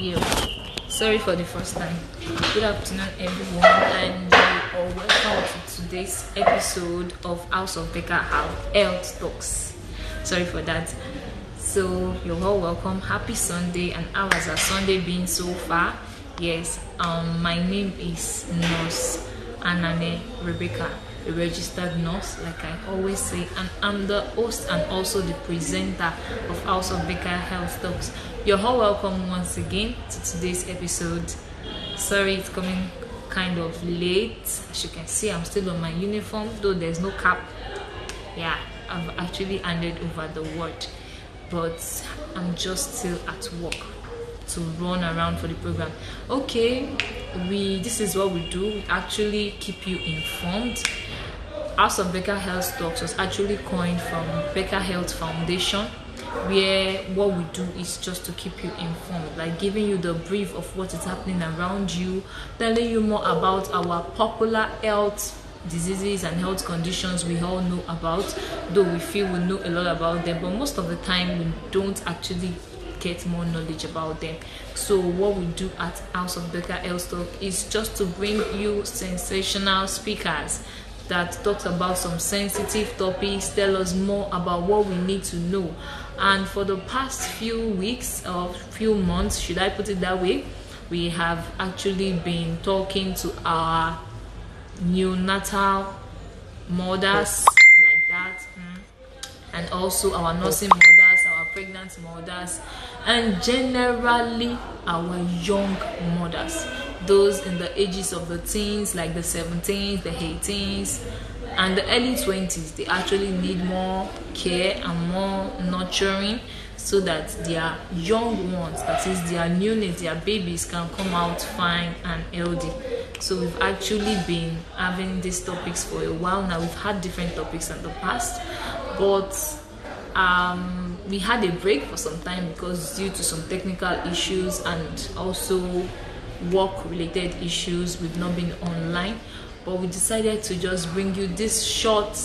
Yeah. Sorry for the first time. Good afternoon, everyone, and you are welcome to today's episode of House of Becca Health Talks. Sorry for that. So you're all welcome. Happy Sunday, and how has our Sunday been so far? Yes. My name is Nurse Anane Rebecca, a registered nurse, like I always say, and I'm the host and also the presenter of House of Becca Health Talks. You're all welcome once again to today's episode. Sorry it's coming kind of late. As you can see, I'm still on my uniform, though there's no cap. Yeah, I've actually handed over the word, but I'm just still at work to run around for the program. Okay, this is what we do. We actually keep you informed. House of Becca Health Talks was actually coined from Becca Health Foundation, where what we do is just to keep you informed, like giving you the brief of what is happening around you, telling you more about our popular health diseases and health conditions we all know about, though we feel we know a lot about them, but most of the time we don't actually get more knowledge about them. So what we do at House of Becca Health Talk is just to bring you sensational speakers that talks about some sensitive topics, tell us more about what we need to know. And for the past few weeks or few months, should I put it that way, we have actually been talking to our neonatal mothers like that, and also our nursing mothers, our pregnant mothers, and generally our young mothers, those in the ages of the teens, like the 17s, the 18s, and the early 20s. They actually need more care and more nurturing so that their young ones, that is their neonates, their babies, can come out fine and healthy. So we've actually been having these topics for a while now. We've had different topics in the past, but we had a break for some time because due to some technical issues and also work related issues, we've not been online. But we decided to just bring you this short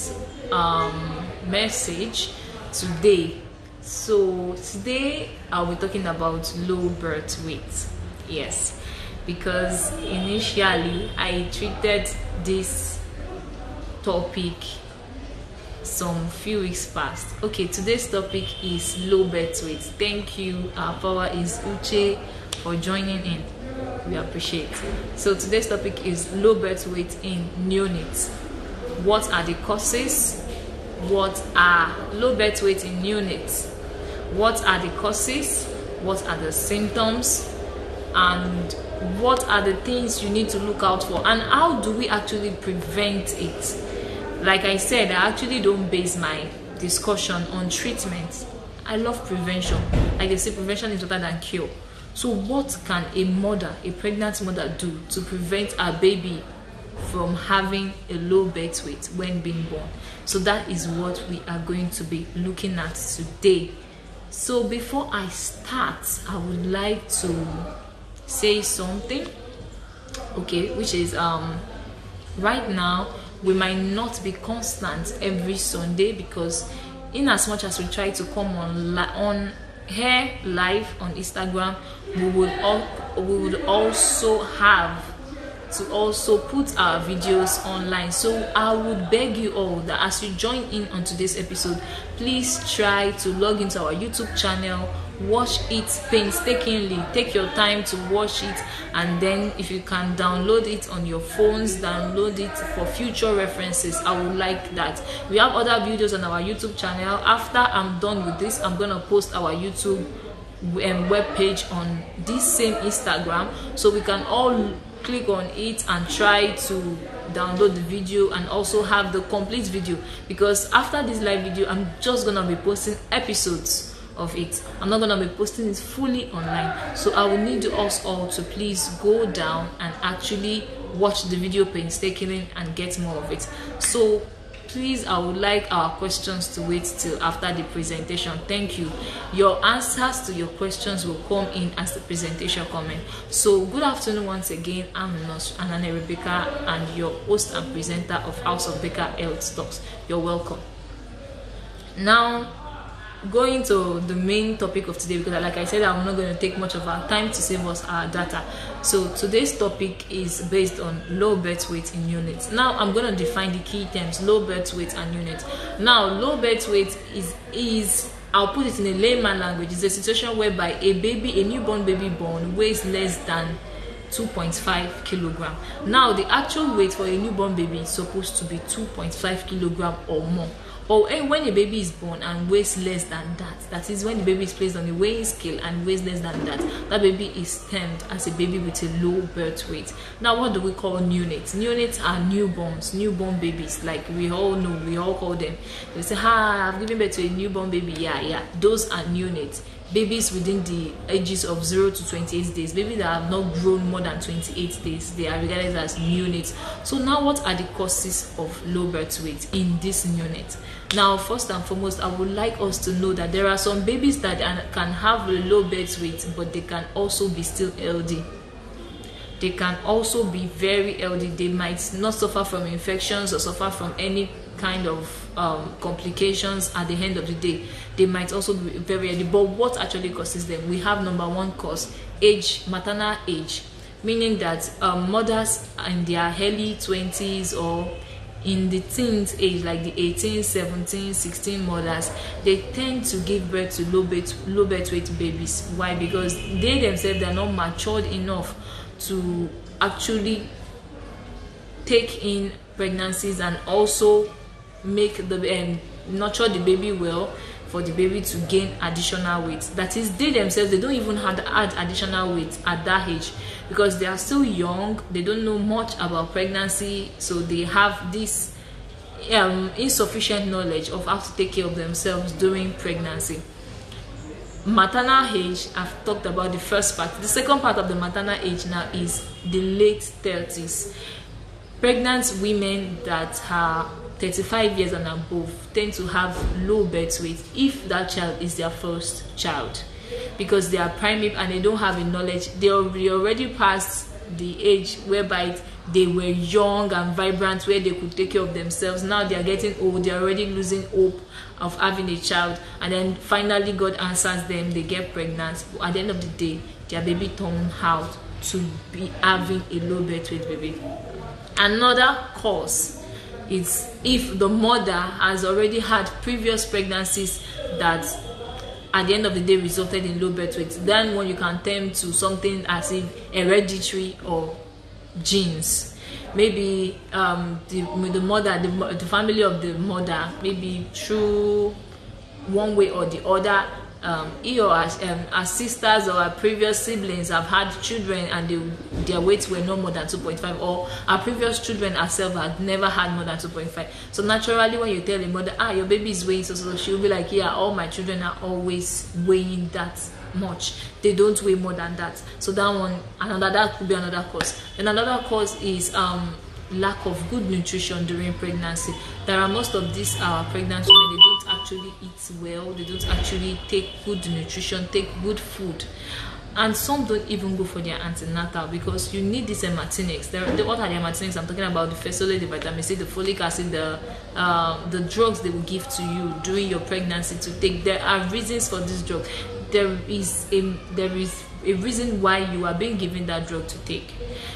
message today. So today I'll be talking about low birth weight. Yes, because initially I treated this topic some few weeks past. Okay, today's topic is low birth weight. Thank you. Our power is Uche for joining in. We appreciate it. So today's topic is low birth weight in neonates. What are the causes? What are low birth weight in neonates? What are the causes? What are the symptoms? And what are the things you need to look out for? And how do we actually prevent it? Like I said, I actually don't base my discussion on treatment. I love prevention. Like they say, prevention is better than cure. So what can a mother, a pregnant mother, do to prevent her baby from having a low birth weight when being born? So that is what we are going to be looking at today. So before I start, I would like to say something, okay, which is right now we might not be constant every Sunday, because in as much as we try to come on here live on Instagram, we would also have to also put our videos online. So I would beg you all that as you join in on today's episode, please try to log into our YouTube channel, watch it painstakingly, take your time to watch it, and then if you can download it on your phones, download it for future references. I would like that. We have other videos on our YouTube channel. After I'm done with this, I'm gonna post our YouTube web page on this same Instagram, so we can all click on it and try to download the video and also have the complete video, because after this live video I'm just gonna be posting episodes of it. I'm not gonna be posting it fully online. So I will need us all to please go down and actually watch the video painstakingly and get more of it. So please, I would like our questions to wait till after the presentation. Thank you. Your answers to your questions will come in as the presentation comes in. So good afternoon once again. I'm Nurse Anane Rebecca and your host and presenter of House of Becca Health Talks. You're welcome. Now, going to the main topic of today, because like I said, I'm not going to take much of our time to save us our data. So today's topic is based on low birth weight in units. Now I'm going to define the key terms: low birth weight and units. Now low birth weight is I'll put it in a layman language, it's a situation whereby a newborn baby born weighs less than 2.5 kilogram. Now the actual weight for a newborn baby is supposed to be 2.5 kilogram or more. Or when a baby is born and weighs less than that, that is when the baby is placed on a weighing scale and weighs less than that, that baby is termed as a baby with a low birth weight. Now what do we call neonates? Neonates are newborn babies, like we all know, we all call them. They say, I've given birth to a newborn baby. Yeah, those are neonates. Babies within the ages of 0 to 28 days, babies that have not grown more than 28 days, they are regarded as neonates. So now what are the causes of low birth weight in this neonate? Now first and foremost, I would like us to know that there are some babies that can have a low birth weight, but they can also be still healthy. They can also be very healthy. They might not suffer from infections or suffer from any kind of complications at the end of the day. They might also be very healthy. But what actually causes them? We have number one cause: age, maternal age, meaning that mothers in their early 20s or in the teens age, like the 18, 17, 16 mothers, they tend to give birth to low birth weight babies. Why? Because they themselves are not matured enough to actually take in pregnancies and also make the nurture the baby well for the baby to gain additional weight. That is, they themselves, they don't even add additional weight at that age because they are still young. They don't know much about pregnancy, so they have this insufficient knowledge of how to take care of themselves during pregnancy. Maternal age, I've talked about the first part. The second part of the maternal age now is the late 30s. Pregnant women that are 35 years and above tend to have low birth weight if that child is their first child, because they are primate and they don't have a knowledge. They already passed the age whereby they were young and vibrant, where they could take care of themselves. Now they are getting old, they are already losing hope of having a child, and then finally God answers them, they get pregnant. At the end of the day, their baby turned out to be having a low birth weight baby. Another cause is if the mother has already had previous pregnancies that at the end of the day resulted in low birth weight. Then when you can turn to something as if hereditary or genes. Maybe the mother, the family of the mother, maybe through one way or the other, he or her sisters or her previous siblings have had children and their weights were no more than 2.5, or our previous children herself had never had more than 2.5. So naturally, when you tell a mother, your baby is weighing so she'll be like, yeah, all my children are always weighing that much. They don't weigh more than that. So that could be another cause. And another cause is lack of good nutrition during pregnancy. There are most of these pregnant women, they don't actually eat well, they don't actually take good nutrition, take good food, and some don't even go for their antenatal because you need this hematinics. What are the hematinics? I'm talking about the Fesolate, the vitamin C, the folic acid, the drugs they will give to you during your pregnancy to take. There are reasons for this drug. There is a reason why you are being given that drug to take.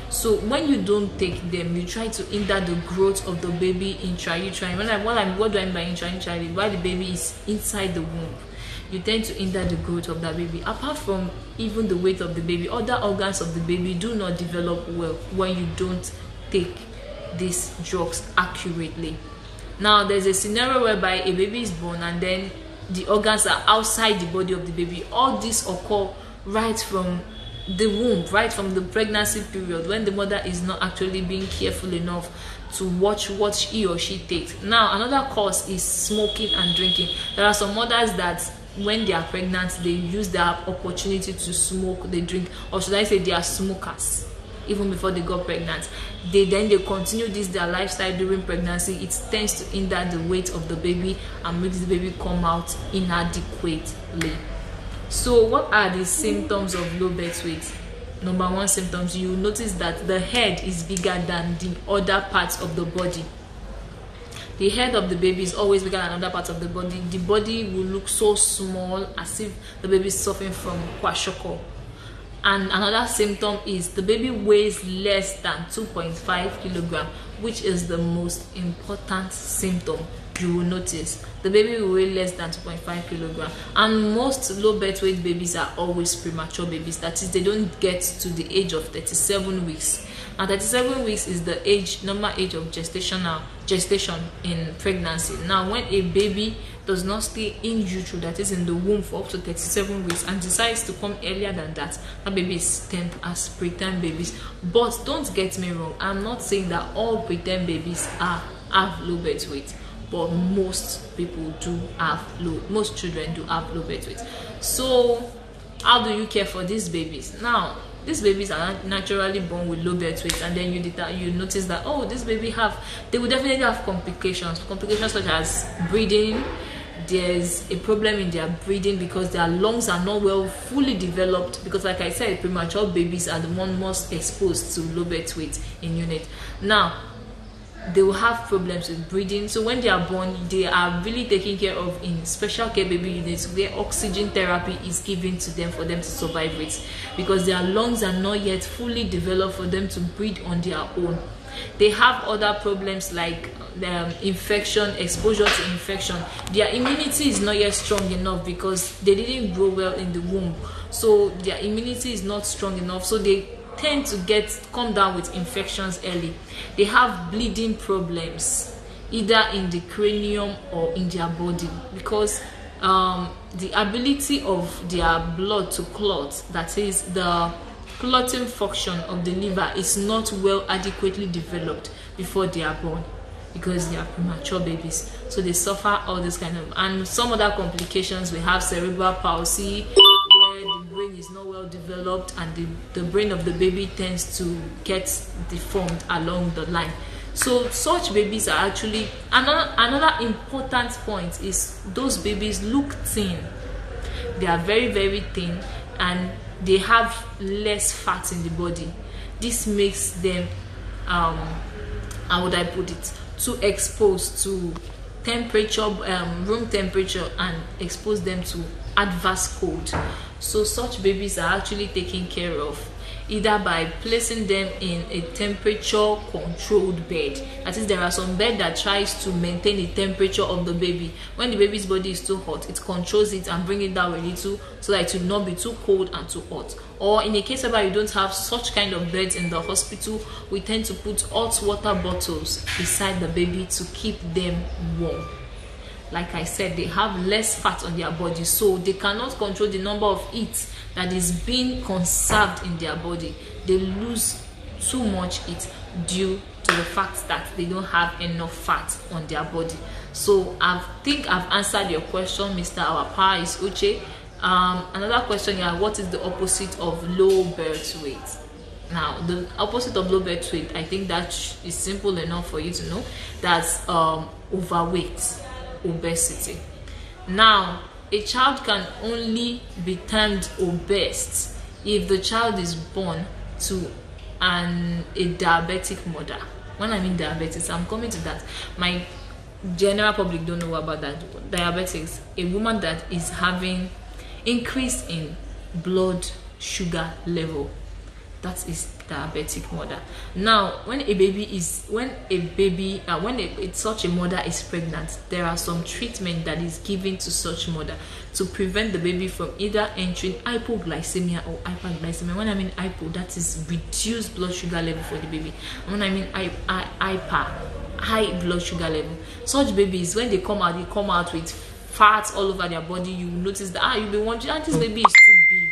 So when you don't take them, you try to hinder the growth of the baby intrauterine. What do I mean by intrauterine? While the baby is inside the womb, you tend to hinder the growth of that baby. Apart from even the weight of the baby, other organs of the baby do not develop well when you don't take these drugs accurately. Now there's a scenario whereby a baby is born and then the organs are outside the body of the baby. All this occur right from the womb, right from the pregnancy period, when the mother is not actually being careful enough to watch what he or she takes. Now another cause is smoking and drinking. There are some mothers that when they are pregnant, they use their opportunity to smoke, they drink, or should I say they are smokers even before they got pregnant. They continue their lifestyle during pregnancy. It tends to hinder the weight of the baby and makes the baby come out inadequately. So what are the symptoms of low birth weight? Number one symptoms, you notice that the head is bigger than the other parts of the body. the head of the baby is always bigger than another part of the body. The body will look so small, as if the baby is suffering from kwashiorkor. And another symptom is the baby weighs less than 2.5 kilogram, which is the most important symptom you will notice. The baby will weigh less than 2.5 kilogram, and most low birth weight babies are always premature babies. That is, they don't get to the age of 37 weeks. And 37 weeks is the normal age of gestation in pregnancy. Now, when a baby does not stay in utero, that is in the womb, for up to 37 weeks and decides to come earlier than that, that baby is termed as preterm babies. But don't get me wrong, I'm not saying that all preterm babies have low birth weight, but most people do have most children do have low birth weight. So how do you care for these babies? Now, these babies are naturally born with low birth weight, and then you notice that, oh, this baby they will definitely have complications such as breathing. There's a problem in their breathing because their lungs are not well fully developed, because like I said, premature babies are the one most exposed to low birth weight in unit. Now, they will have problems with breathing. So when they are born, they are really taken care of in special care baby units where oxygen therapy is given to them for them to survive it, because their lungs are not yet fully developed for them to breathe on their own. They have other problems like infection, exposure to infection. Their immunity is not yet strong enough because they didn't grow well in the womb, so their immunity is not strong enough, so they tend to come down with infections early. They have bleeding problems either in the cranium or in their body, because the ability of their blood to clot, that is the clotting function of the liver, is not well adequately developed before they are born, because they are premature babies. So they suffer all this kind of, and some other complications. We have cerebral palsy, where the brain is not well developed, and the brain of the baby tends to get deformed along the line. So such babies are actually, another important point is those babies look thin. They are very, very thin, and they have less fat in the body. This makes them, how would I put it, too exposed to temperature, room temperature, and expose them to adverse cold. So such babies are actually taken care of either by placing them in a temperature controlled bed. That is, there are some bed that tries to maintain the temperature of the baby. When the baby's body is too hot, it controls it and bring it down a little so that it will not be too cold and too hot. Or in a case where you don't have such kind of beds in the hospital, we tend to put hot water bottles beside the baby to keep them warm. Like I said, they have less fat on their body, so they cannot control the number of heat that is being conserved in their body. They lose too much heat due to the fact that they don't have enough fat on their body. So I think I've answered your question, Mr. Our Power is Uche. Another question here: what is the opposite of low birth weight? Now, the opposite of low birth weight, I think that is simple enough for you to know. That's overweight, obesity. Now, a child can only be termed obese if the child is born to a diabetic mother. When I mean diabetes, I'm coming to that. My general public don't know about that. Diabetics, a woman that is having increase in blood sugar level, that is diabetic mother. Now, when such a mother is pregnant, there are some treatment that is given to such mother to prevent the baby from either entering hypoglycemia or hyperglycemia. When I mean hypo, that is reduced blood sugar level for the baby. And when I mean hyper, high blood sugar level. Such babies, when they come out with fat all over their body. You notice that you'll be wondering, this baby is too big.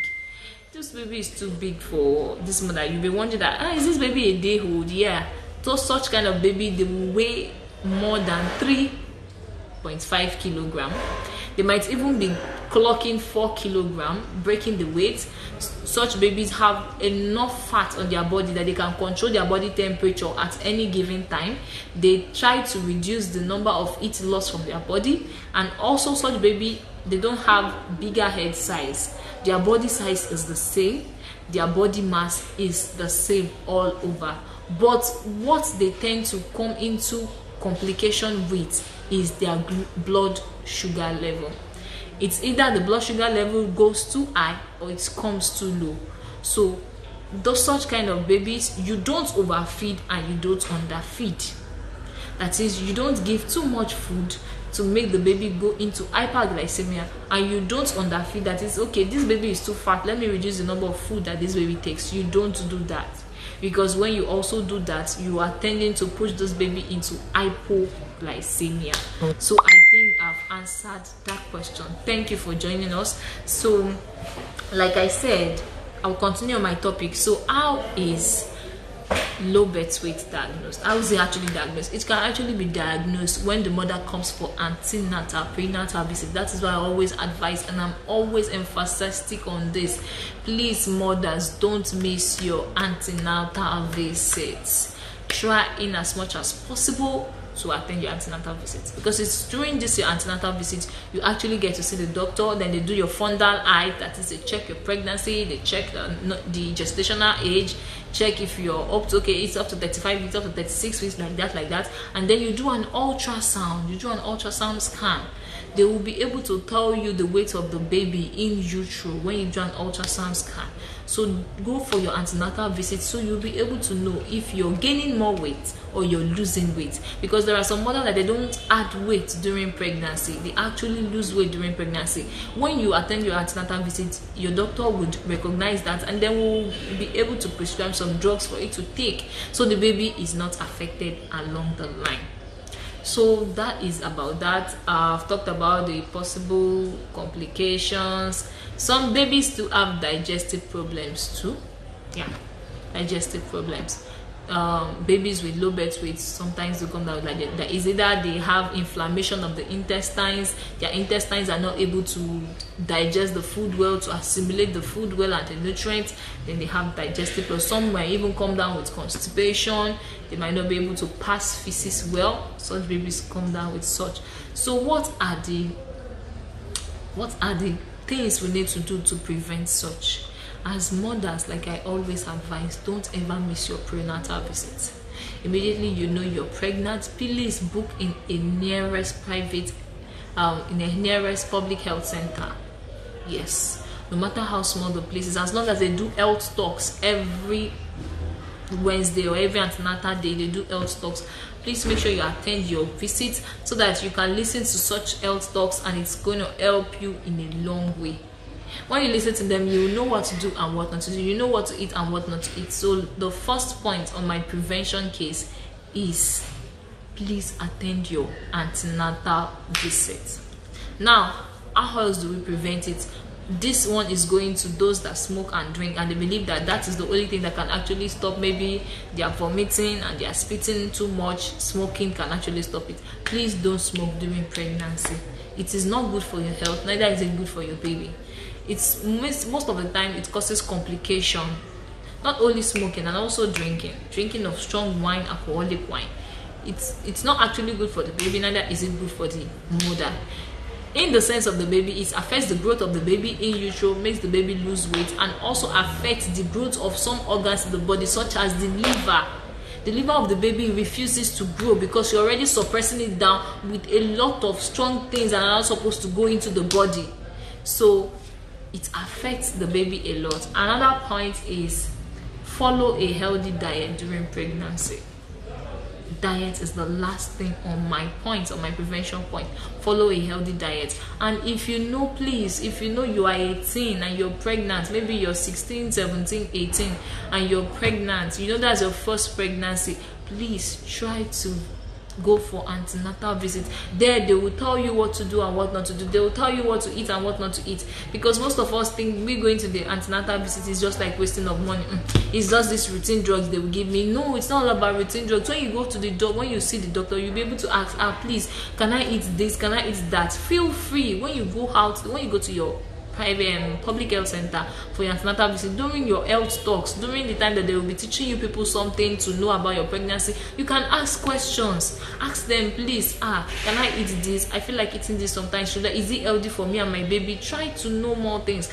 This baby is too big for this mother. You'll be wondering that is this baby a day old? Yeah. So such kind of baby, they will weigh more than 3.5 kilogram. They might even be clocking 4 kilogram, breaking the weight. Such babies have enough fat on their body that they can control their body temperature at any given time. They try to reduce the number of heat loss from their body, and also such baby, they don't have bigger head size. Their body size is the same, their body mass is the same all over. But what they tend to come into complication with is their blood sugar level. It's either the blood sugar level goes too high or it comes too low. So those such kind of babies, you don't overfeed and you don't underfeed. That is, you don't give too much food to make the baby go into hyperglycemia, and you don't underfeed. That is, okay, this baby is too fat, let me reduce the number of food that this baby takes. You don't do that, because when you also do that, you are tending to push this baby into hypoglycemia. So I think I've answered that question. Thank you for joining us. So like I said, I'll continue on my topic. So how is low birth weight diagnosed? How is it actually diagnosed? It can actually be diagnosed when the mother comes for antenatal, prenatal visit. That is why I always advise, and I'm always emphatic on this. Please, mothers, don't miss your antenatal visits. Try in as much as possible to attend your antenatal visit, because it's during this your antenatal visit you actually get to see the doctor. Then they do your fundal height, that is, they check your pregnancy, they check the gestational age, check if you're up to, okay, it's up to 35 weeks, up to 36 weeks, like that, and then you do an ultrasound, you do an ultrasound scan. They will be able to tell you the weight of the baby in utero when you do an ultrasound scan. So go for your antenatal visit so you'll be able to know if you're gaining more weight or you're losing weight, because there are some mothers that they don't add weight during pregnancy, they actually lose weight during pregnancy. When you attend your antenatal visit, your doctor would recognize that, and then will be able to prescribe some drugs for it to take, so the baby is not affected along the line. So that is about that. I've talked about the possible complications. Some babies do have digestive problems too. Yeah, digestive problems. Babies with low birth weight sometimes they come down like that. Is either they have inflammation of the intestines, their intestines are not able to digest the food well, to assimilate the food well and the nutrients. Then they have digestive problems. Some might even come down with constipation. They might not be able to pass feces well. Such babies come down with such. So what are the things we need to do to prevent such? As mothers, like I always advise, don't ever miss your prenatal visit. Immediately you know you're pregnant, please book in a nearest private in a nearest public health center. Yes, no matter how small the place is, as long as they do health talks every Wednesday or every antenatal day, they do health talks. Please make sure you attend your visit so that you can listen to such health talks, and it's going to help you in a long way. When you listen to them, you know what to do and what not to do. You know what to eat and what not to eat. So the first point on my prevention case is please attend your antenatal visit. Now, how else do we prevent it? This one is going to those that smoke and drink, and they believe that that is the only thing that can actually stop. Maybe they are vomiting and they are spitting too much. Smoking can actually stop it. Please don't smoke during pregnancy. It is not good for your health, neither is it good for your baby. It's most of the time it causes complication. Not only smoking, and also drinking of strong wine, alcoholic wine. It's not actually good for the baby, neither is it good for the mother. In the sense of the baby, it affects the growth of the baby in utero, makes the baby lose weight, and also affects the growth of some organs in the body, such as the liver. The liver of the baby refuses to grow because you're already suppressing it down with a lot of strong things that are not supposed to go into the body. So it affects the baby a lot. Another point is follow a healthy diet during pregnancy. Diet is the last thing on my point, on my prevention point. Follow a healthy diet. And if you know, please, if you know you are 18 and you're pregnant, maybe you're 16, 17, 18 and you're pregnant, you know that's your first pregnancy, please try to go for antenatal visits. There they will tell you what to do and what not to do. They will tell you what to eat and what not to eat, because most of us think we going to the antenatal visit is just like wasting of money. It's just this routine drugs they will give me. No, it's not all about routine drugs. When you go to the doctor, when you see the doctor, you'll be able to ask, please, can I eat this, can I eat that? Feel free when you go out, when you go to your private public health center for your antenatal visit, during your health talks, during the time that they will be teaching you people something to know about your pregnancy, you can ask questions. Ask them, please, can I eat this? I feel like eating this sometimes. Is it healthy for me and my baby? Try to know more things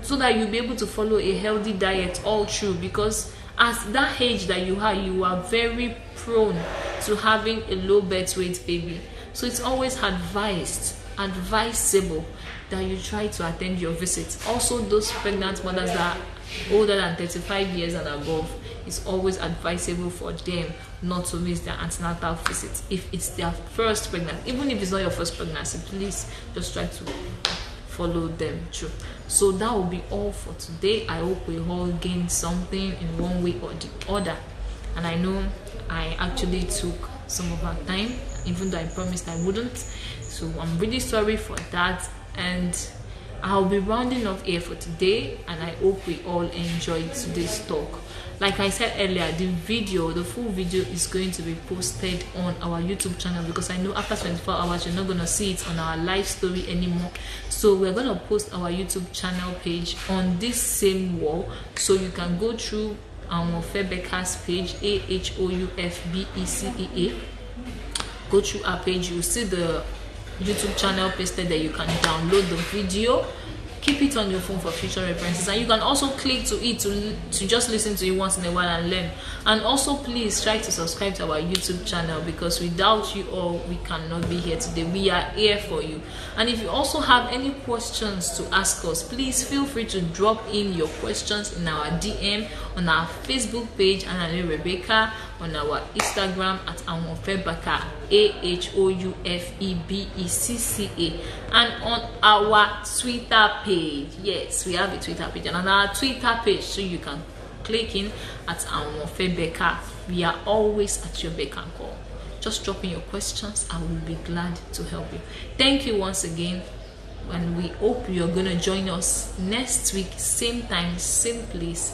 so that you'll be able to follow a healthy diet all through, because As that age that you are very prone to having a low birth weight baby. So it's always advisable that you try to attend your visits. Also, those pregnant mothers that are older than 35 years and above, it's always advisable for them not to miss their antenatal visits if it's their first pregnancy. Even if it's not your first pregnancy, please just try to follow them through. So that will be all for today. I hope we all gained something in one way or the other. And I know I actually took some of our time, even though I promised I wouldn't. So I'm really sorry for that. And I'll be rounding off here for today, and I hope we all enjoyed today's talk. Like I said earlier, the full video is going to be posted on our YouTube channel, because I know after 24 hours you're not going to see it on our live story anymore. So we're going to post our YouTube channel page on this same wall, so you can go through Amofe Becca's page, AHOUFBECEA. Go through our page, you'll see the YouTube channel pasted there. You can download the video, keep it on your phone for future references, and you can also click to it to just listen to it once in a while and learn. And also, please try to subscribe to our YouTube channel, because without you all we cannot be here today. We are here for you. And if you also have any questions to ask us, please feel free to drop in your questions in our DM on our Facebook page, and Rebecca, on our Instagram at Amofe Becca, AHOUFEBECCA, and on our Twitter page. Yes, we have a Twitter page, and on our Twitter page, so you can click in at Amofe Becca. We are always at your beck and call. Just drop in your questions. I will be glad to help you. Thank you once again, and we hope you're going to join us next week, same time, same place,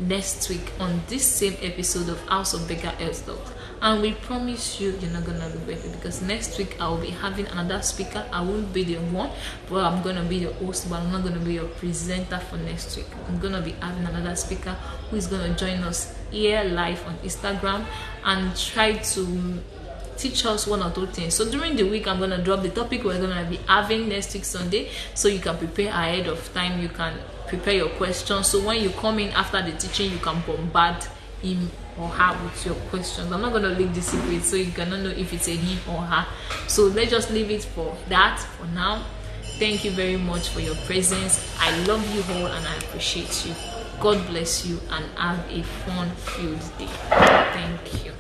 next week on this same episode of House of Becca Health Talk. And we promise you, you're not gonna regret it, because next week I will be having another speaker. I won't be the one, but I'm gonna be the host, but I'm not gonna be your presenter for next week. I'm gonna be having another speaker who is gonna join us here live on Instagram and try to teach us one or two things. So during the week, I'm gonna drop the topic we're gonna be having next week Sunday, so you can prepare ahead of time. You can prepare your questions, so when you come in after the teaching, you can bombard him or her with your questions. I'm not going to leak the secret, so you cannot know if it's a him or her. So let's just leave it for that for now. Thank you very much for your presence. I love you all, and I appreciate you. God bless you, and have a fun-filled day. Thank you.